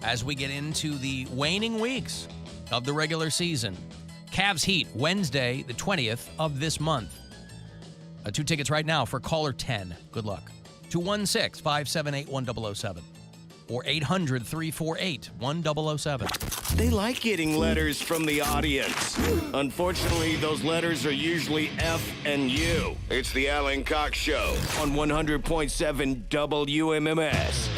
as we get into the waning weeks of the regular season. Cavs Heat, Wednesday, the 20th of this month. 2 tickets right now for caller 10. Good luck. 216-578-1007 or 800-348-1007. They like getting letters from the audience. Unfortunately, those letters are usually F and U. It's the Alan Cox Show on 100.7 WMMS.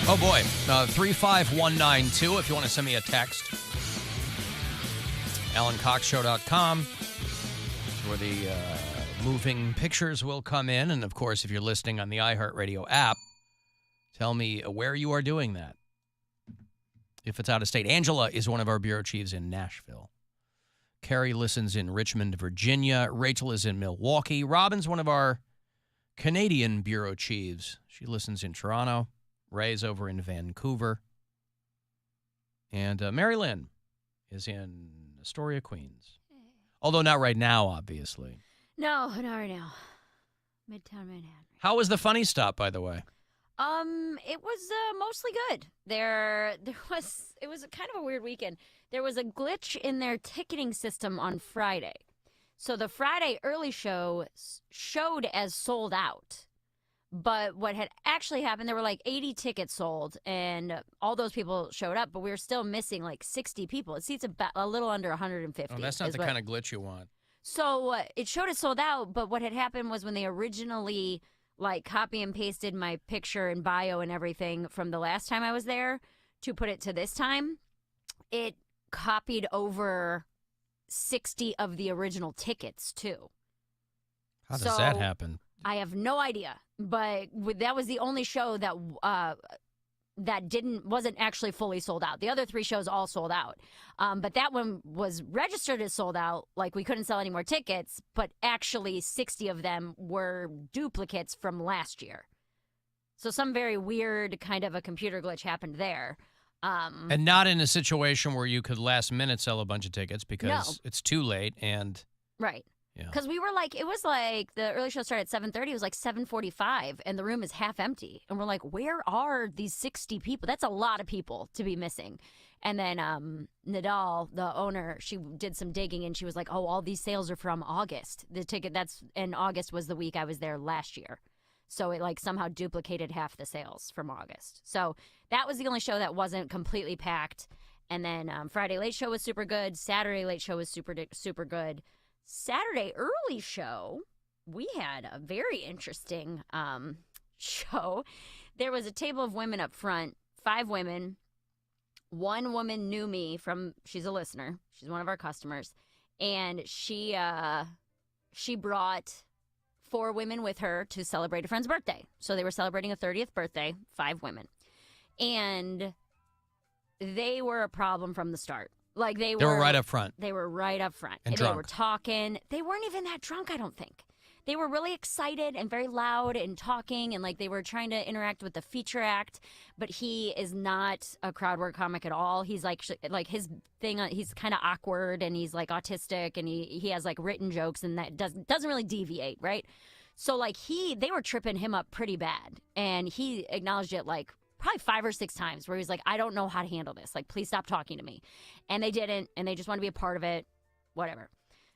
Oh, boy. 35192 if you want to send me a text. AlanCoxShow.com where the moving pictures will come in. And, of course, if you're listening on the iHeartRadio app, tell me where you are doing that. If it's out of state. Angela is one of our bureau chiefs in Nashville. Carrie listens in Richmond, Virginia. Rachel is in Milwaukee. Robin's one of our Canadian bureau chiefs. She listens in Toronto. Ray's over in Vancouver. And Mary Lynn is in Astoria, Queens. Although not right now, obviously. No, not right now. Midtown Manhattan. How was the funny stop, by the way? It was mostly good. It was kind of a weird weekend. There was a glitch in their ticketing system on Friday. So the Friday early show showed as sold out. But what had actually happened, there were like 80 tickets sold, and all those people showed up, but we were still missing like 60 people. It seats about a little under 150. Oh, that's not the kind of glitch you want. So it showed it sold out, but what had happened was when they originally like copy and pasted my picture and bio and everything from the last time I was there to put it to this time, it copied over 60 of the original tickets too. How does that happen? I have no idea, but that was the only show that wasn't actually fully sold out. The other 3 shows all sold out, but that one was registered as sold out. Like we couldn't sell any more tickets, but actually 60 of them were duplicates from last year. So some very weird kind of a computer glitch happened there. And not in a situation where you could last minute sell a bunch of tickets because it's too late and right. Yeah. Because we were like, it was like the early show started at 7:30. It was like 7:45, and the room is half empty. And we're like, where are these 60 people? That's a lot of people to be missing. And then Nadal, the owner, she did some digging, and she was like, oh, all these sales are from August. And August was the week I was there last year. So it like somehow duplicated half the sales from August. So that was the only show that wasn't completely packed. And then Friday late show was super good. Saturday late show was super good. Saturday early show, we had a very interesting show. There was a table of women up front, 5 women. One woman knew me she's a listener. She's one of our customers. And she brought 4 women with her to celebrate a friend's birthday. So they were celebrating a 30th birthday, 5 women. And they were a problem from the start. Like they were right up front. They were right up front. And they drunk. were talking. They weren't even that drunk, I don't think. They were really excited and very loud and talking, and like they were trying to interact with the feature act. But he is not a crowd work comic at all. He's like his thing. He's kind of awkward, and he's like autistic, and he has like written jokes, and that doesn't really deviate, right? So like they were tripping him up pretty bad, and he acknowledged it like probably 5 or 6 times where he's like, I don't know how to handle this. Like, please stop talking to me. And they didn't, and they just want to be a part of it, whatever.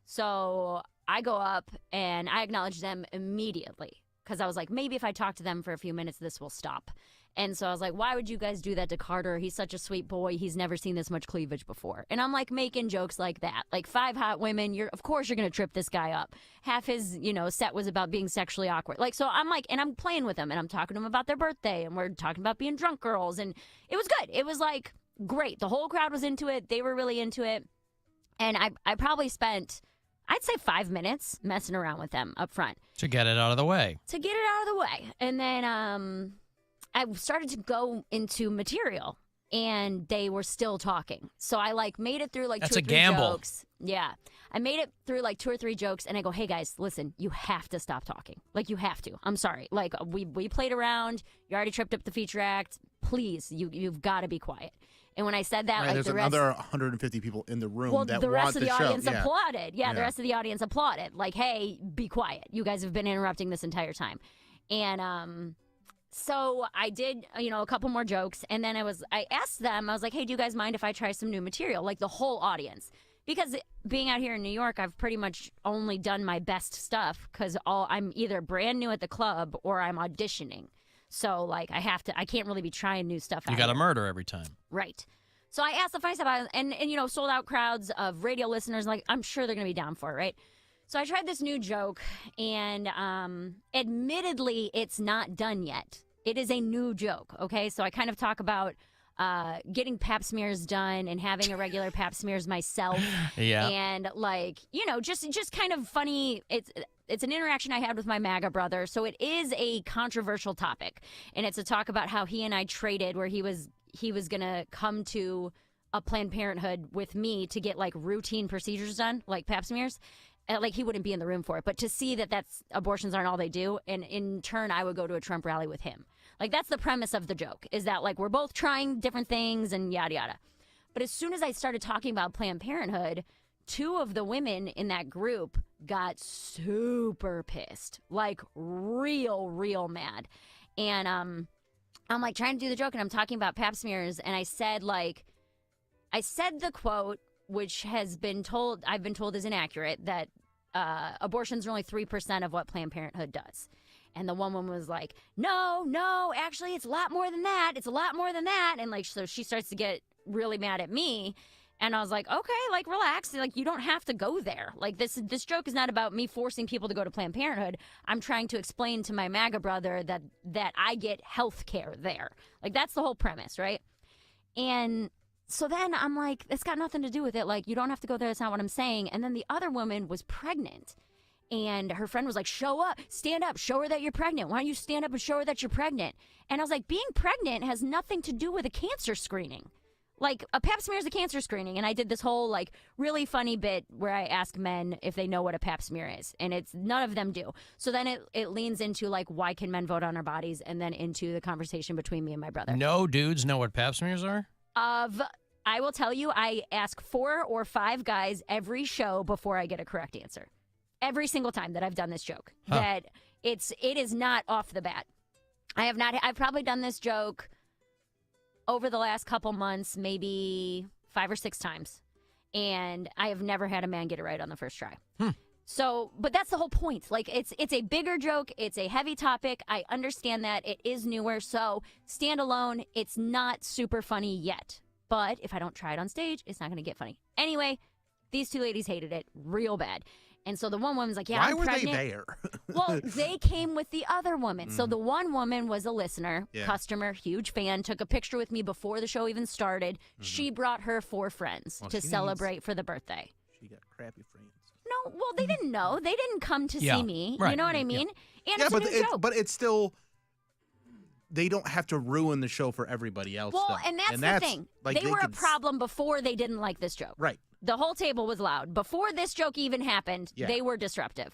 So I go up and I acknowledge them immediately because I was like, maybe if I talk to them for a few minutes, this will stop. And so I was like, why would you guys do that to Carter? He's such a sweet boy. He's never seen this much cleavage before. And I'm like making jokes like that. Like 5 hot women, of course you're going to trip this guy up. Half his, set was about being sexually awkward. Like, so I'm like, and I'm playing with them and I'm talking to them about their birthday and we're talking about being drunk girls. And it was good. It was like great. The whole crowd was into it. They were really into it. And I probably spent, I'd say 5 minutes messing around with them up front. To get it out of the way. And then, I started to go into material, and they were still talking. So I like made it through like That's two or a three gamble. jokes. Yeah. I made it through like 2 or 3 jokes, and I go, hey guys, listen, you have to stop talking. Like, you have to. I'm sorry. Like, we played around. You already tripped up the feature act. Please, you've got to be quiet. And when I said that, Right, like there's the rest, another 150 people in the room well, that the rest want of the show. audience Yeah. applauded. Yeah, the Yeah. rest of the audience applauded. Like, hey, be quiet. You guys have been interrupting this entire time. And so I did, a couple more jokes, and then I asked them, I was like, hey, do you guys mind if I try some new material? Like the whole audience. Because being out here in New York, I've pretty much only done my best stuff because I'm either brand new at the club or I'm auditioning. So, like, I can't really be trying new stuff out You got to here. murder every time. Right. So I asked the funny stuff about it, and sold out crowds of radio listeners. Like, I'm sure they're going to be down for it, right? So I tried this new joke, and admittedly, it's not done yet. It is a new joke, okay? So I kind of talk about getting pap smears done and having a regular pap smears myself. Yeah. And, like, just kind of funny. It's an interaction I had with my MAGA brother. So it is a controversial topic. And it's a talk about how he and I traded, where he was going to come to a Planned Parenthood with me to get, like, routine procedures done, like pap smears. Like, he wouldn't be in the room for it, but to see that abortions aren't all they do, and in turn, I would go to a Trump rally with him. Like, that's the premise of the joke, is that, like, we're both trying different things and yada yada. But as soon as I started talking about Planned Parenthood, 2 of the women in that group got super pissed, like real mad. And I'm like trying to do the joke, and I'm talking about pap smears, and I said the quote, which I've been told is inaccurate, that abortions are only 3% of what Planned Parenthood does. And the one woman was like, no, actually, it's a lot more than that. It's a lot more than that. And, like, so she starts to get really mad at me. And I was like, okay, like, relax. Like, you don't have to go there. Like, this joke is not about me forcing people to go to Planned Parenthood. I'm trying to explain to my MAGA brother that I get health care there. Like, that's the whole premise, right? And so then I'm like, it's got nothing to do with it. Like, you don't have to go there. That's not what I'm saying. And then the other woman was pregnant. And her friend was like, show up, stand up, show her that you're pregnant. Why don't you stand up and show her that you're pregnant? And I was like, being pregnant has nothing to do with a cancer screening. Like, a pap smear is a cancer screening. And I did this whole, like, really funny bit where I ask men if they know what a pap smear is. And none of them do. So then it leans into, like, why can men vote on our bodies? And then into the conversation between me and my brother. No dudes know what pap smears are? I will tell you, I ask 4 or 5 guys every show before I get a correct answer. Every single time that I've done this joke, that it is not off the bat. I've probably done this joke over the last couple months, maybe 5 or 6 times. And I have never had a man get it right on the first try. So, but that's the whole point. Like, it's a bigger joke. It's a heavy topic. I understand that. It is newer. So, standalone, it's not super funny yet. But if I don't try it on stage, it's not going to get funny. Anyway, these 2 ladies hated it real bad. And so the one woman's like, yeah, Why I'm were pregnant. they there? Well, they came with the other woman. So the one woman was a listener, Yeah. customer, huge fan, took a picture with me before the show even started. She brought her 4 friends Well, to she celebrate for the birthday. She got crappy friends. No, well, they didn't know. They didn't come to Yeah, see me. right. You know what I mean? And Yeah, it's a new joke. but it's still, they don't have to ruin the show for everybody else. Well, though. and that's the thing. Like, they were a could problem before they didn't like this joke. Right. The whole table was loud. Before this joke even happened, Yeah. they were disruptive.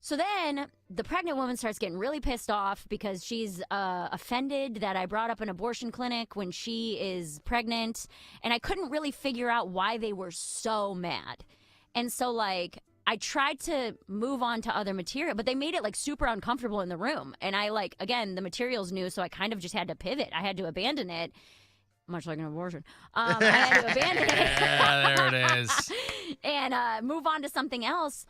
So then the pregnant woman starts getting really pissed off because she's offended that I brought up an abortion clinic when she is pregnant. And I couldn't really figure out why they were so mad. And so, like, I tried to move on to other material, but they made it, like, super uncomfortable in the room. And I, like, again, the material's new, so I kind of just had to pivot. I had to abandon it. Much like an abortion. I had to abandon it. Yeah, there it is. And move on to something else.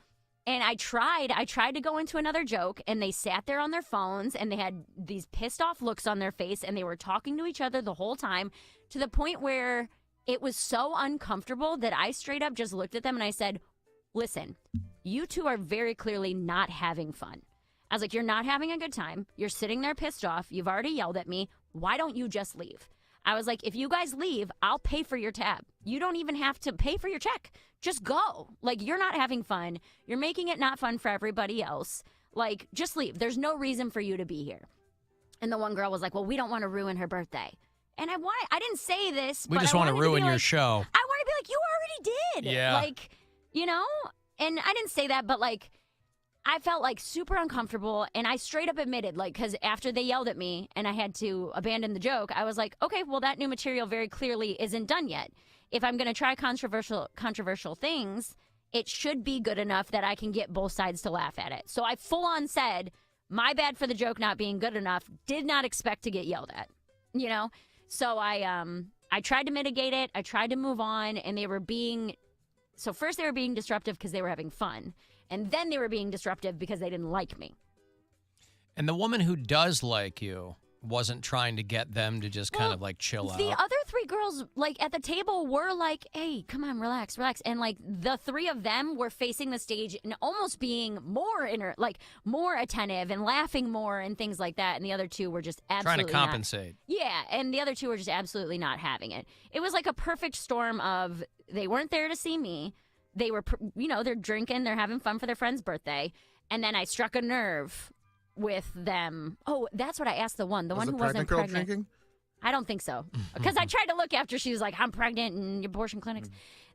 And I tried to go into another joke, and they sat there on their phones, and they had these pissed off looks on their face, and they were talking to each other the whole time, to the point where it was so uncomfortable that I straight up just looked at them and I said, listen, you 2 are very clearly not having fun. I was like, you're not having a good time. You're sitting there pissed off. You've already yelled at me. Why don't you just leave? I was like, if you guys leave, I'll pay for your tab. You don't even have to pay for your check. Just go. Like, you're not having fun. You're making it not fun for everybody else. Like, just leave. There's no reason for you to be here. And the one girl was like, well, we don't want to ruin her birthday. And I didn't say this, We but just I want to wanted be ruin your like, show. I want to be like, you already did. Yeah. Like, you know? And I didn't say that, but like, I felt like super uncomfortable. And I straight up admitted, like, because after they yelled at me and I had to abandon the joke, I was like, okay, well, that new material very clearly isn't done yet. If I'm going to try controversial things, it should be good enough that I can get both sides to laugh at it. So I full on said, my bad for the joke not being good enough. Did not expect to get yelled at, you know? So I tried to mitigate it. I tried to move on, and so first they were being disruptive because they were having fun, and then they were being disruptive because they didn't like me. And the woman who does like you wasn't trying to get them to just kind of like chill out. The other three girls, like at the table, were like, hey, come on, relax. And like the three of them were facing the stage and almost being more attentive and laughing more and things like that. And the other two were just absolutely trying to compensate. Yeah, and the other two were just absolutely not having it. It was like a perfect storm of they weren't there to see me. They were, they're drinking, they're having fun for their friend's birthday. And then I struck a nerve with them. Oh, that's what I asked the one who wasn't pregnant. Drinking? I don't think so. Because I tried to look after she was like, I'm pregnant in abortion clinics.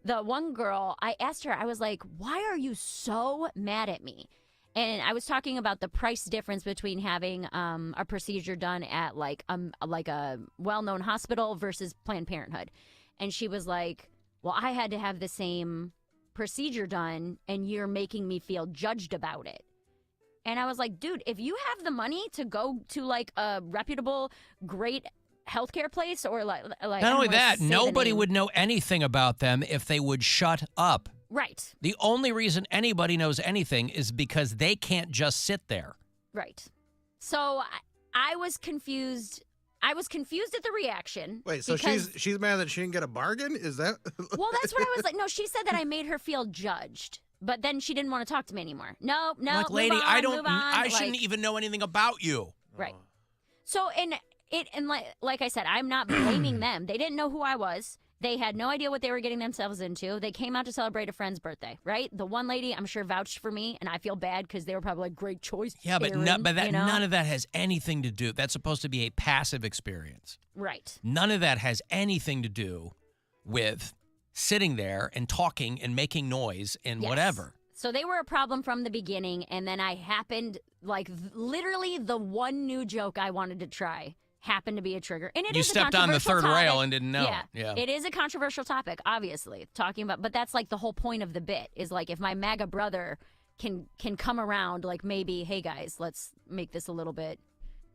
The one girl, I asked her, I was like, why are you so mad at me? And I was talking about the price difference between having a procedure done at like a well-known hospital versus Planned Parenthood. And she was like, well, I had to have the same procedure done and you're making me feel judged about it. And I was like, dude, if you have the money to go to like a reputable, great healthcare place or like not only that, nobody would know anything about them if they would shut up. Right. The only reason anybody knows anything is because they can't just sit there. Right. So I was confused. I was confused at the reaction. Wait, so she's mad that she didn't get a bargain? Is that? Well, that's what I was like. No, she said that I made her feel judged. But then she didn't want to talk to me anymore. No, like, lady, move on, I shouldn't even know anything about you. Right. So, and like I said, I'm not blaming them. They didn't know who I was. They had no idea what they were getting themselves into. They came out to celebrate a friend's birthday, right? The one lady, I'm sure, vouched for me, and I feel bad because they were probably like, great choice. Yeah, but, Aaron, none of that has anything to do. That's supposed to be a passive experience. Right. None of that has anything to do with sitting there and talking and making noise and whatever. So they were a problem from the beginning, and then I happened, like, literally the one new joke I wanted to try happened to be a trigger. And you stepped on the third rail and didn't know. Yeah. It is a controversial topic, obviously, talking about, but that's like the whole point of the bit is like if my MAGA brother can come around, like maybe, hey guys, let's make this a little bit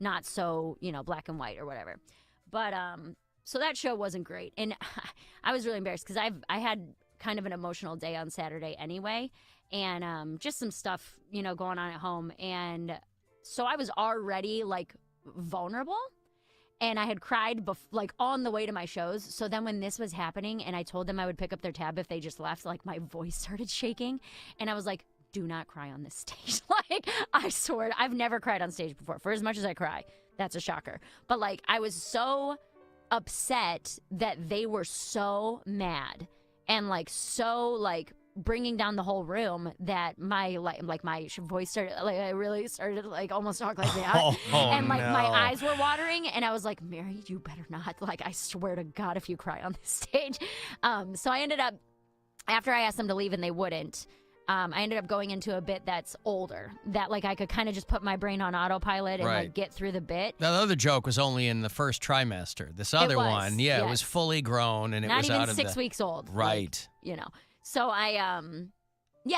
not so, black and white or whatever. But so that show wasn't great, and I was really embarrassed because I had kind of an emotional day on Saturday anyway, and just some stuff going on at home, and so I was already like vulnerable. And I had cried like on the way to my shows. So then when this was happening and I told them I would pick up their tab if they just left, like my voice started shaking. And I was like, do not cry on this stage. Like, I swear, I've never cried on stage before. For as much as I cry, that's a shocker. But like, I was so upset that they were so mad and like so like bringing down the whole room that my voice started, like I really started like almost talk like that. And like my eyes were watering and I was like, Mary, you better not. Like, I swear to God, if you cry on this stage. So I ended up, after I asked them to leave and they wouldn't, I ended up going into a bit that's older, that like I could kind of just put my brain on autopilot and like get through the bit. The other joke was only in the first trimester. This other one, it was fully grown and it was out of 6 weeks old. Right. Like, So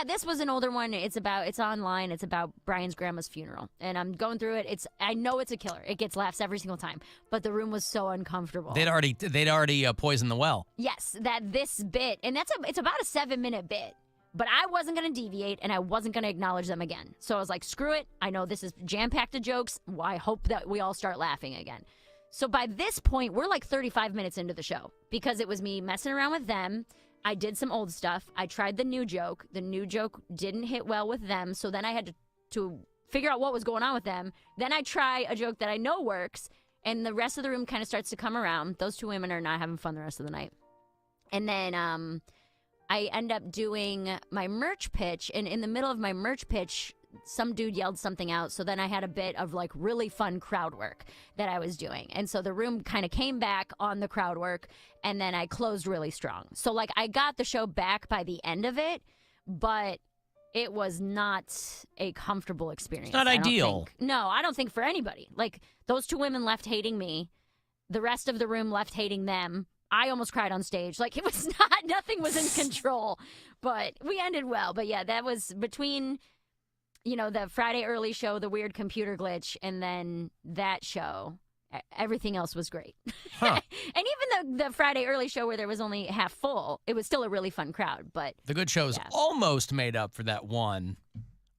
this was an older one. It's online. It's about Brian's grandma's funeral. And I'm going through it. I know it's a killer. It gets laughs every single time. But the room was so uncomfortable. They'd already poisoned the well. Yes, this bit, and it's about a 7-minute bit. But I wasn't going to deviate, and I wasn't going to acknowledge them again. So I was like, screw it. I know this is jam-packed of jokes. Well, I hope that we all start laughing again. So by this point, we're like 35 minutes into the show because it was me messing around with them. I did some old stuff. I tried the new joke. The new joke didn't hit well with them. So then I had to figure out what was going on with them. Then I try a joke that I know works. And the rest of the room kind of starts to come around. Those two women are not having fun the rest of the night. And then I end up doing my merch pitch. And in the middle of my merch pitch, some dude yelled something out. So then I had a bit of like really fun crowd work that I was doing. And so the room kind of came back on the crowd work, and then I closed really strong. So like I got the show back by the end of it, but it was not a comfortable experience. It's not ideal. No, I don't think for anybody. Like those two women left hating me. The rest of the room left hating them. I almost cried on stage. Like, it was nothing was in control. But we ended well. But yeah, that was between, the Friday early show, the weird computer glitch, and then that show. Everything else was great. Huh. And even the Friday early show where there was only half full, it was still a really fun crowd. But the good shows almost made up for that one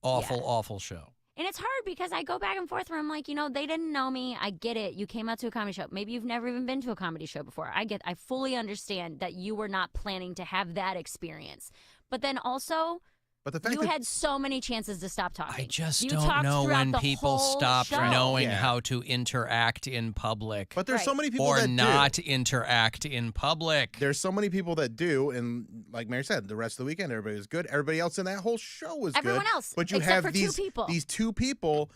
awful show. And it's hard because I go back and forth where I'm like, they didn't know me. I get it. You came out to a comedy show. Maybe you've never even been to a comedy show before. I fully understand that you were not planning to have that experience. But then also, but the fact you had so many chances to stop talking. I just you don't know when people stop show. knowing how to interact in public. But there's so many people or that not do. Interact in public. There's so many people that do, and like Mary said, the rest of the weekend everybody was good. Everybody else in that whole show was Everyone good. else, but you except have for these two people,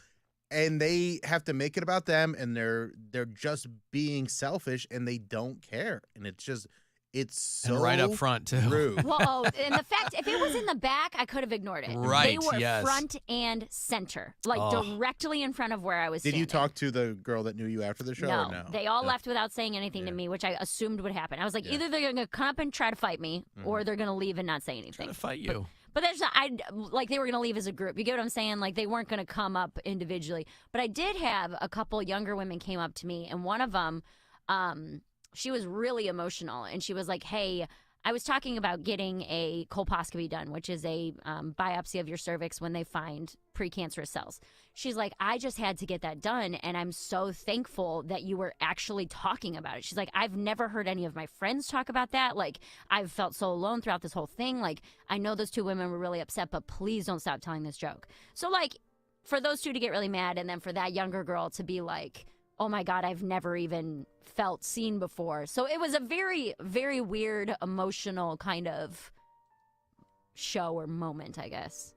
and they have to make it about them, and they're just being selfish, and they don't care, and it's so and right up front too. rude. Well, and the fact, if it was in the back, I could have ignored it. Right, They were yes. front and center, like directly in front of where I was Did standing. you talk to the girl that knew you after the show? No, or no? they all left without saying anything to me, which I assumed would happen. I was like, either they're going to come up and try to fight me, or they're going to leave and not say anything. Trying to fight you. But there's like they were going to leave as a group. You get what I'm saying? Like they weren't going to come up individually. But I did have a couple younger women came up to me, and one of them, she was really emotional, and she was like, "Hey, I was talking about getting a colposcopy done, which is a biopsy of your cervix when they find precancerous cells." She's like, "I just had to get that done, and I'm so thankful that you were actually talking about it." She's like, "I've never heard any of my friends talk about that. Like, I've felt so alone throughout this whole thing. Like, I know those two women were really upset, but please don't stop telling this joke." So, like, for those two to get really mad, and then for that younger girl to be like, "Oh my God, I've never even felt seen before." So it was a very, very weird, emotional kind of show or moment, I guess.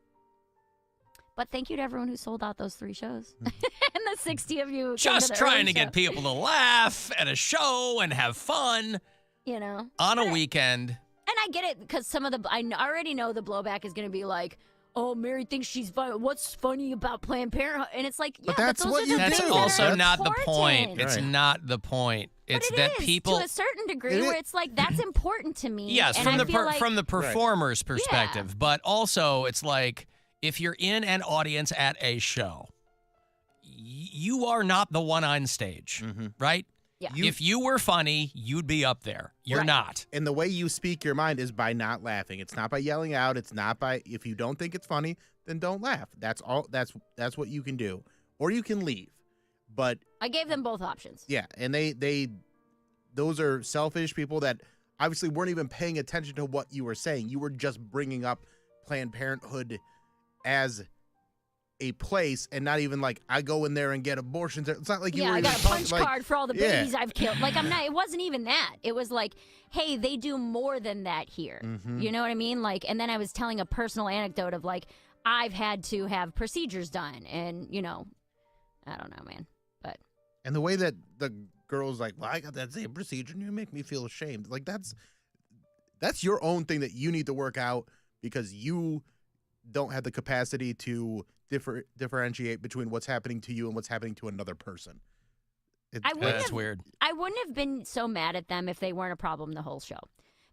But thank you to everyone who sold out those 3 shows. And the 60 of you. Just trying to get people to laugh at a show and have fun. On a weekend. And I get it, because I already know the blowback is going to be like, "Oh, Mary thinks she's funny. What's funny about Planned Parenthood?" And it's like, yeah, that's those what are the you things That's that also are not the point. important. It's not the point. It's But that it is, people to a certain degree, where it's like, that's important to me. Yes, and from I the feel like, from the performer's perspective, but also it's like if you're in an audience at a show, you are not the one on stage, right? Yeah. If you were funny, you'd be up there. You're not. And the way you speak your mind is by not laughing. It's not by yelling out. It's not by, if you don't think it's funny, then don't laugh. That's all. That's what you can do, or you can leave. But I gave them both options. yeah, and those are selfish people that obviously weren't even paying attention to what you were saying. You were just bringing up Planned Parenthood as a place, and not even like, I go in there and get abortions. It's not like you were I even got a punch like, card for all the babies I've killed. Like, I'm not. It wasn't even that. It was like, hey, they do more than that here. You know what I mean? Like, and then I was telling a personal anecdote of like, I've had to have procedures done, and I don't know, man. But and the way that the girl's like, well, I got that same procedure, and you make me feel ashamed. Like that's your own thing that you need to work out, because you don't have the capacity to differentiate between what's happening to you and what's happening to another person. That's weird. I wouldn't have been so mad at them if they weren't a problem the whole show.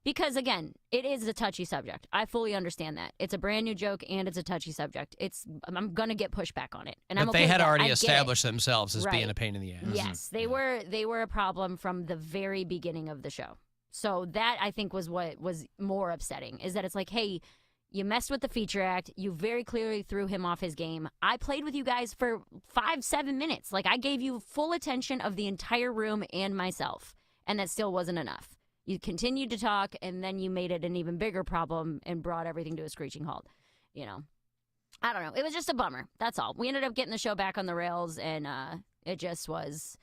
Because, again, it is a touchy subject. I fully understand that. It's a brand new joke, and it's a touchy subject. I'm going to get pushback on it. And But I'm okay they with had that. already I get established it. themselves as being Right. a pain in the ass. Yes, they were a problem from the very beginning of the show. So that, I think, was what was more upsetting, is that it's like, hey, you messed with the feature act. You very clearly threw him off his game. I played with you guys for 5-7 minutes. Like, I gave you full attention of the entire room and myself, and that still wasn't enough. You continued to talk, and then you made it an even bigger problem and brought everything to a screeching halt. I don't know. It was just a bummer. That's all. We ended up getting the show back on the rails, and it just was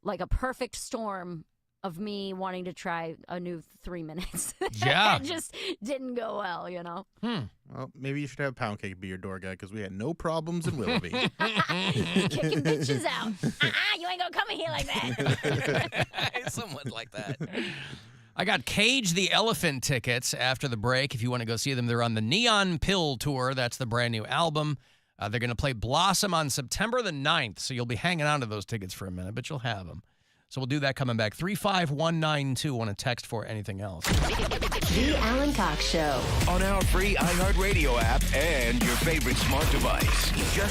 like a perfect storm of me wanting to try a new 3 minutes. Yeah. It just didn't go well, you know? Well, maybe you should have Poundcake be your door guy because we had no problems in Willoughby. Kicking bitches out. You ain't gonna come in here like that. Somewhat like that. I got Cage the Elephant tickets after the break. If you want to go see them, they're on the Neon Pill Tour. That's the brand new album. They're going to play Blossom on September the 9th, so you'll be hanging on to those tickets for a minute, but you'll have them. So we'll do that coming back. 35192 on a text for anything else. The Alan Cox Show. On our free iHeartRadio app and your favorite smart device. Just